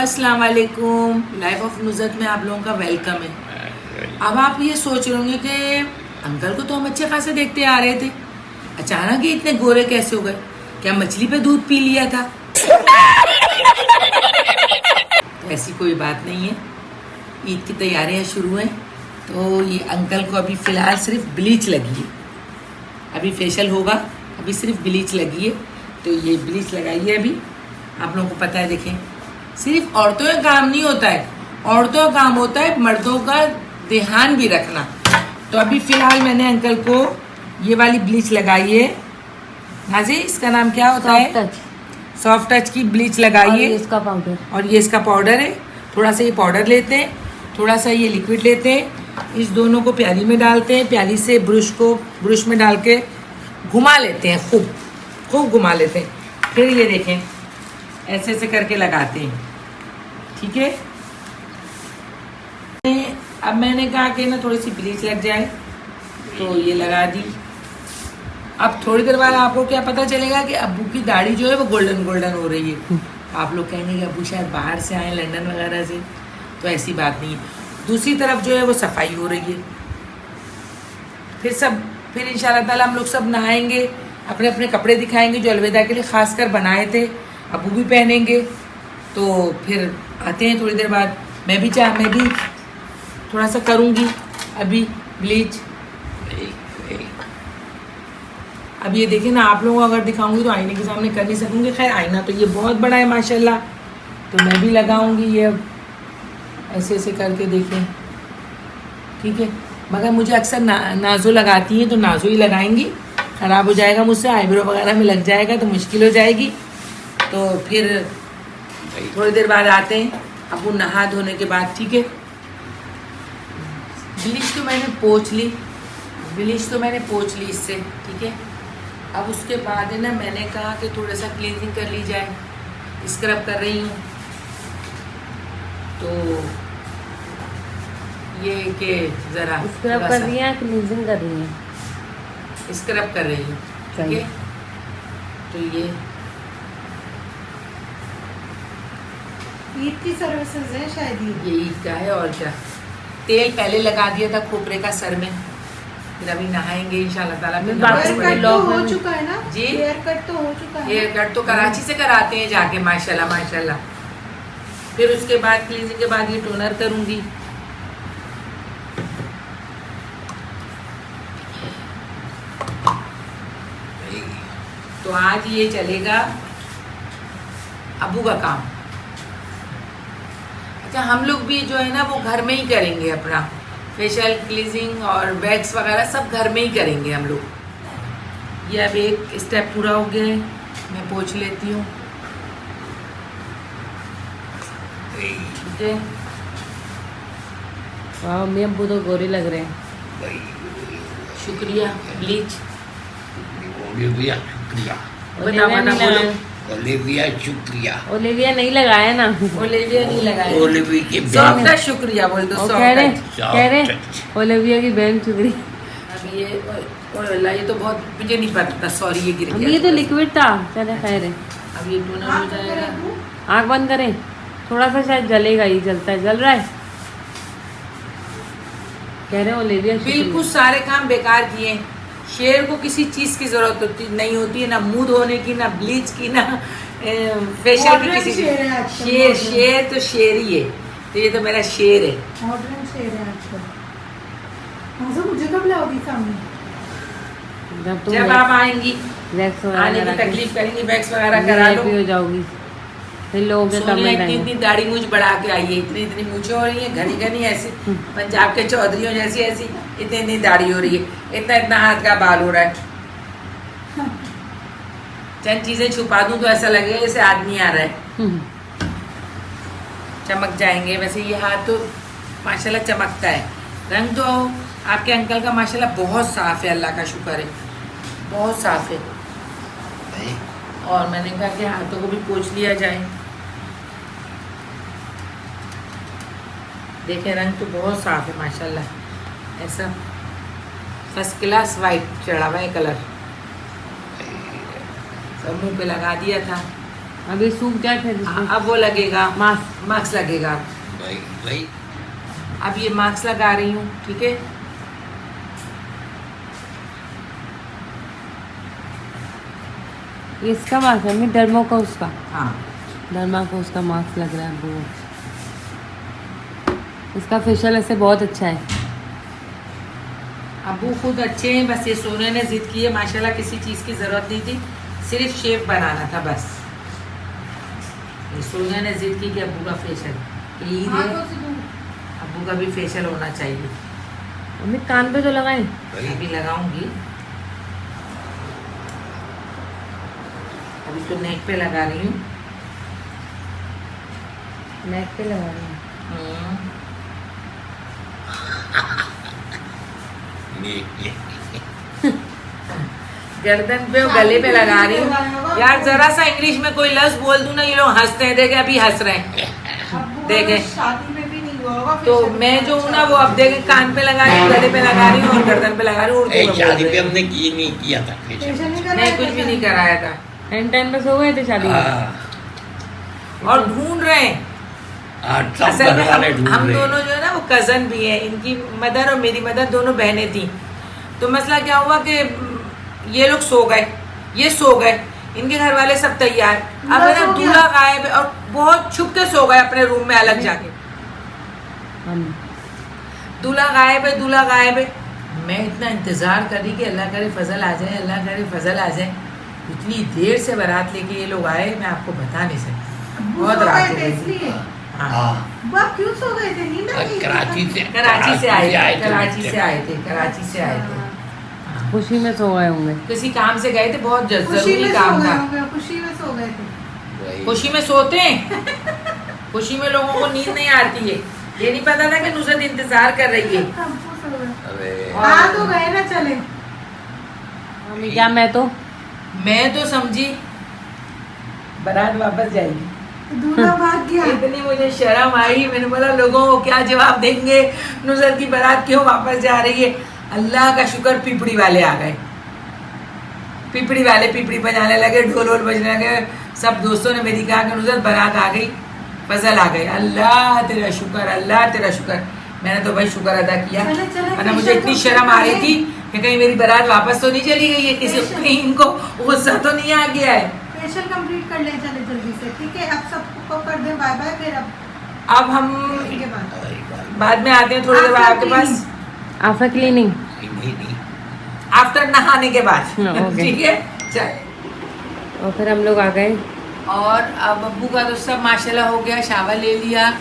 अस्सलाम वालेकुम। Life of नुज़रत में आप लोगों का वेलकम है। अब आप ये सोच रहे होंगे कि अंकल को तो हम अच्छे खासे देखते आ रहे थे, अचानक ही इतने गोरे कैसे हो गए? क्या मछली पे दूध पी लिया था? तो ऐसी कोई बात नहीं है। ईद की तैयारियां शुरू हैं, तो ये अंकल को अभी फ़िलहाल सिर्फ ब्लीच लगी है। अभी फेशियल होगा, अभी सिर्फ ब्लीच लगी है। तो ये ब्लीच लगाई है अभी। आप लोगों को पता है, देखें, सिर्फ औरतों का काम नहीं होता है, औरतों का काम होता है मर्दों का ध्यान भी रखना। तो अभी फ़िलहाल मैंने अंकल को ये वाली ब्लीच लगाई है। नाज़ी, इसका नाम क्या होता है? सॉफ्ट टच की ब्लीच लगाई है। इसका पाउडर, और ये इसका पाउडर है। थोड़ा सा ये पाउडर लेते हैं, थोड़ा सा ये लिक्विड लेते हैं, इस दोनों को प्याली में डालते हैं, प्याली से ब्रश में डाल के घुमा लेते हैं, खूब घुमा लेते हैं। फिर ये देखें, ऐसे ऐसे करके लगाते हैं, ठीक है। अब मैंने कहा कि ना थोड़ी सी ब्लीच लग जाए, तो ये लगा दी। अब थोड़ी देर बाद आपको क्या पता चलेगा कि अब्बू की दाढ़ी जो है वो गोल्डन गोल्डन हो रही है। आप लोग कहेंगे कि अब्बू शायद बाहर से आए, लंदन वगैरह से, तो ऐसी बात नहीं है। दूसरी तरफ जो है वो सफाई हो रही है। फिर इंशाल्लाह ताला हम लोग सब नहाएंगे, अपने अपने कपड़े दिखाएंगे जो अलविदा के लिए खास कर बनाए थे, अब्बू भी पहनेंगे। तो फिर आते हैं थोड़ी देर बाद। मैं भी थोड़ा सा करूँगी अभी ब्लीच। अब ये देखिए ना, आप लोगों को अगर दिखाऊंगी तो आईने के सामने कर नहीं सकूँगी। खैर, आईना तो ये बहुत बड़ा है माशाल्लाह, तो मैं भी लगाऊंगी ये। अब ऐसे ऐसे करके देखें, ठीक है। मगर मुझे अक्सर नाजो लगाती हैं, तो नाजो ही लगाएंगी। ख़राब हो जाएगा मुझसे, आईब्रो वगैरह में लग जाएगा तो मुश्किल हो जाएगी। तो फिर थोड़ी देर बाद आते हैं अब वो नहा धोने के बाद, ठीक है। ब्लीच तो मैंने पोंछ ली इससे, ठीक है। अब उसके बाद है ना, मैंने कहा कि थोड़ा सा क्लीनिंग कर ली जाए, स्क्रब कर रही हूँ। तो ये कि ज़रा स्क्रब कर रही है, क्लींजिंग कर रही है? स्क्रब कर रही हूँ, ठीक है। तो ये ईद की सर्विसेज है शायद, ये ईद का है। और क्या, तेल पहले लगा दिया था खोपरे का सर में, फिर अभी नहाएंगे इंशाल्लाह ताला। फिर हेयर कट तो हो चुका है ना जी, हेयर कट तो हो चुका है। हेयर कट तो कराची से कराते हैं जाके, माशाल्लाह माशाल्लाह। फिर उसके बाद क्लीजिंग के बाद ये टोनर करूँगी। तो आज ये चलेगा अब्बू का काम। अच्छा, हम लोग भी जो है ना वो घर में ही करेंगे, अपना फेशियल, क्लीजिंग और वैक्स वगैरह सब घर में ही करेंगे हम लोग। ये अब एक स्टेप पूरा हो गया है, मैं पोंछ लेती हूँ, ठीक है। वाह, मम्मी अब्बू तो गोरे लग रहे हैं। शुक्रिया ब्लीच। ओलिविया शुक्रिया, ओलिविया शुक्रिया। ओलिविया नहीं लगाया ना, ओलिविया नहीं लगाया, ओलिविया की सॉफ्ट टच शुक्रिया बोल दो। कह रहे ओलिविया की बहन शुक्रिया। अब ये तो बहुत मुझे नहीं पता था, सॉरी, ये गिर गया। ये तो लिक्विड था, चले खैर है। अब ये टोनर हो जाएगा। आँख बंद करें, थोड़ा सा शायद जलेगा, ही जलता है, जल रहा है। कह रहे ओलिविया बिल्कुल सारे काम बेकार किए। शेर को किसी चीज की जरूरत नहीं होती है, ना मुंह धोने की, ना ब्लीच की, ना फेशियल की, किसी की। शेर तो शेर ही है। तो ये तो मेरा शेर है, मॉडर्न शेर है आजकल। मुझे कब लाओगी सामने? जब आप आएंगी, वैक्स आने की वगैरह तकलीफ करेंगी, वैक्स वगैरह करा लो, हो जाओगी। फिर लोगों के सोनिया कमेंट इतनी दाढ़ी मूछ बढ़ा के आई है, इतनी मूछें हो रही है, घनी घनी ऐसी पंजाब के चौधरियों जैसी ऐसी इतनी दाढ़ी हो रही है, इतना हाथ का बाल हो रहा है। चंद चीजें छुपा दूं तो ऐसा लगेगा जैसे आदमी आ रहा है, चमक जाएंगे। वैसे ये हाथ तो माशाल्लाह चमकता है। रंग तो आपके अंकल का माशाल्लाह बहुत साफ है, अल्लाह का शुक्र है, बहुत साफ है। और मैंने कहा कि हाथों को भी पोंछ लिया जाए। देखें, रंग तो बहुत साफ है माशाल्लाह, ऐसा फर्स्ट क्लास वाइट चढ़ा हुआ है कलर। सब मुंह पे लगा दिया था, अभी सूख जाए फिर हाँ, इसमें अब वो लगेगा, मास्क। मास्क लगेगा। भाई भाई अब ये मास्क लगा रही हूँ, ठीक है। ये इसका मास्क है मम्मी, डर्मो का उसका, हाँ डर्मा का उसका मास्क लग रहा है वो। इसका फेशियल ऐसे बहुत अच्छा है। अबू खुद अच्छे हैं, बस ये सोने ने जिद की है। माशाल्लाह किसी चीज़ की ज़रूरत नहीं थी, सिर्फ शेप बनाना था बस। ये सोने ने जिद की कि अबू का फेशियल ईद है, हाथों से दूर। अबू का भी फेशियल होना चाहिए। मम्मी कान पे तो लगाए। भाई अभी लगाऊंगी, अभी तो नेक पे लगा रही हूँ। नेक पे लगा रही हूँ। ये गर्दन पे और गले पे लगा रही हूँ। यार जरा सा इंग्लिश में कोई लफ्ज बोल दूं ना, ये लोग हंसते हैं। देखे अभी हंस रहे हैं, अब्बू देखे। का शादी में भी नहीं हुआ होगा तो facial। मैं जो हूँ ना वो अब देखे कान पे लगा रही हूँ, गले पे लगा रही हूँ और गर्दन पे लगा रही हूँ। ए, उर्दू में बोल शादी रही पे हूँ। हमने की नहीं किया था facial फेशियल। नहीं कराया नहीं, कुछ भी नहीं कराया था। एंड टाइम पे सो गए थे शादी में। हाँ, और ढूंढ रहे हैं। आज सब असल घर में वाले ढूंढ हम रहे हैं। दोनों जो है ना वो कजन भी हैं। इनकी मदर और मेरी मदर दोनों बहनें थी। तो मसला क्या हुआ कि ये लोग सो गए, ये सो गए, इनके घर वाले सब तैयार। अब है ना सो गया। दूल्हा गायब है और बहुत छुप के सो गए अपने रूम में अलग जाके। हम दूल्हा गायब है, दूल्हा गायब है। मैं इतना इंतजार कर रही कि अल्लाह करे फजल आ जाए, अल्लाह करे फजल आ जाए। इतनी देर से बारात लेके ये लोग आए, मैं आपको बता नहीं सकती। अब्बू बहुत सो रात गए हो थे गई थी। इसलिए। हाँ, हाँ, बाप क्यों सो गए थे? नींद आ गई थी? कराची से कराची से आए थे, कराची थे। से आए थे, कराची से आए थे। हाँ। खुशी में सो गए होंगे। किसी काम से गए थे, बहुत खुशी जरूरी में सो काम गए था। होंगे, खुशी में सो गए थे। वही। खुशी में सोते हैं, खुशी में लोगों को नींद नहीं आती है। ये नहीं पता था कि नुसरत इंतजार कर रही है। अब्बू सो गए। अरे आ तो गए ना, चले। मम्मी क्या मैं तो समझी बारात वापस जाएगी। दूल्हा भाग गया। इतनी मुझे शर्म आई, मैंने बोला लोगों को क्या जवाब देंगे, नुसरत की बारात क्यों वापस जा रही है। अल्लाह का शुक्र पिपड़ी वाले आ गए। पिपड़ी वाले पिपड़ी बजाने लगे, ढोल वोल बजने लगे। सब दोस्तों ने मेरी कहा कि नुसरत बारात आ गई, फजल आ गई। अल्लाह तेरा शुक्र, अल्लाह तेरा शुक्र। मैंने तो भाई शुक्र अदा किया। चले, चले, वरना मुझे फेशियल इतनी तो शर्म आ रही करते थी कि कहीं मेरी बारात वापस तो नहीं चली गई है, किसी फेशियल। कहीं इनको गुस्सा तो नहीं आ गया है। फेशियल कंप्लीट कर ले, चले जल्दी से। ठीक है, अब सबको कर दे बाय बाय। फिर अब हम इनके बाद बाद में आते हैं थोड़ी देर बाद आपके पास, आफ्टर क्लीनिंग। नहीं आफ्टर नहाने के बाद। ओके। ठीक है, चल। और फिर हम लोग आ गए। और अब अब्बू का तो सब माशाल्लाह हो गया, शावर ले लिया,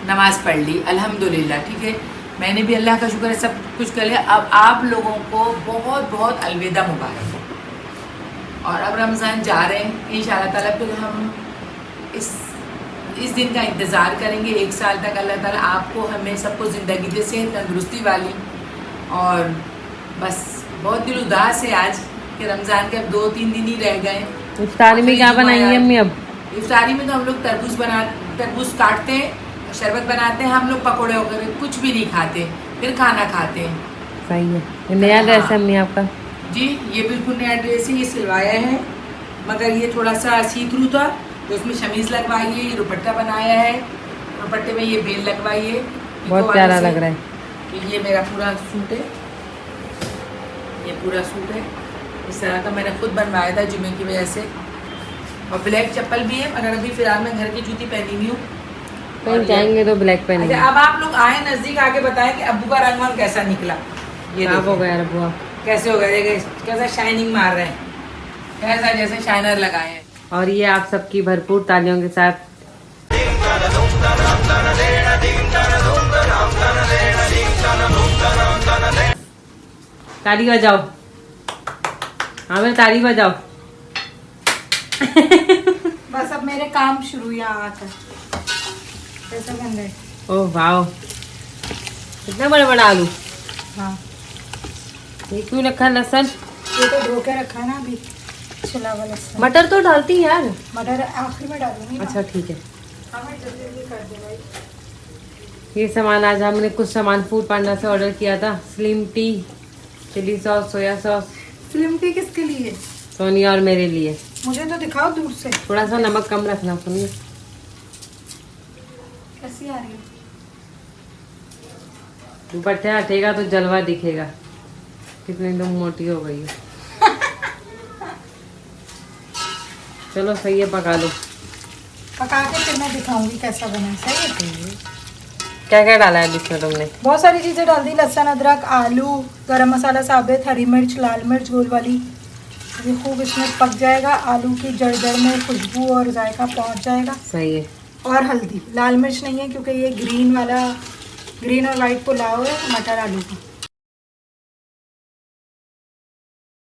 नमाज पढ़ ली अल्हम्दुलिल्लाह। ठीक है, मैंने भी अल्लाह का शुक्र है सब कुछ कर लिया। अब आप लोगों को बहुत बहुत अलविदा मुबारक हो। और अब रमज़ान जा रहे हैं इंशाअल्लाह ताला, फिर हम इस दिन का इंतज़ार करेंगे 1 साल तक। अल्लाह ताला आपको हमें सबको ज़िंदगी दे, सेहत तंदुरुस्ती वाली। और बस बहुत दिल उदास है आज कि रमज़ान के अब 2-3 दिन ही रह गए। इफ्तारी में क्या बनाएंगे अम्मी अब? इफ्तारी में तो हम लोग तरबूज काटते हैं, शरबत बनाते हैं, हम लोग पकोड़े वगैरह कुछ भी नहीं खाते, फिर खाना खाते हैं। सही है। ये नया ड्रेस है अम्मी आपका? जी, ये बिल्कुल नया ड्रेस है, ये सिलवाया है, मगर ये थोड़ा सा सी थ्रू था तो उसमें शमीज़ लगवाई है, ये दुपट्टा बनाया है, दुपट्टे में ये बेल लगवाई है। बहुत प्यारा लग रहा है। तो ये मेरा पूरा सूट है, ये पूरा सूट है इस तरह का, मैंने खुद बनवाया था जुम्मे की वजह से। और ब्लैक चप्पल भी है, मगर अभी फिलहाल मैं घर की जूती पहनी हुई हूँ। कहीं जाएंगे तो ब्लैक पहनेंगे। अच्छा, अब आप लोग आए नजदीक आके बताएं कि अब्बू का रंग वंग कैसा निकला। ये साफ हो देखिए, गया अब्बू। कैसे हो गया, देखिए कैसा शाइनिंग मार रहे हैं, कैसा जैसे शाइनर लगाए हैं। और ये आप सबकी भरपूर तालियों के साथ ताली बजाओ। हाँ मेरे ताली बजाओ। बस अब मेरे काम शुरू यहाँ आकर। कैसे बन गए? ओह वाह, कितना बड़ा बड़ा आलू। हाँ, ये क्यों रखा लहसुन? ये तो धो के रखा है ना अभी, छिला वाला लहसुन। मटर तो डालती है यार। मटर आखिर में डालूंगी ना। अच्छा ठीक है। हाँ, मैं जल्दी जल्दी कर दे भाई। ये सामान आज हमने कुछ सामान फूड पांडा से ऑर्डर किया था। Slim tea, chilli sauce, soya sauce. Film tea किसके लिए? सोनिया और मेरे लिए। मुझे तो दिखाओ दूर से थोड़ा सा नमक कम रखना सुनिए। कैसी आ रही है। दुपट्टा हटेगा तो जलवा दिखेगा कितनी एकदम मोटी हो गई है। चलो सही है, पका लो। पका के फिर मैं दिखाऊंगी कैसा बना है। सही है। क्या क्या डाला है इसमें तुमने? बहुत सारी चीज़ें डाल दी, लहसुन, अदरक, आलू, गरम मसाला साबित, हरी मिर्च, लाल मिर्च गोल वाली। ये खूब इसमें पक जाएगा, आलू की जड़ जड़ में खुशबू और जायका पहुंच जाएगा। सही है। और हल्दी, लाल मिर्च नहीं है क्योंकि ये ग्रीन और वाइट पुलाव है मटर आलू का।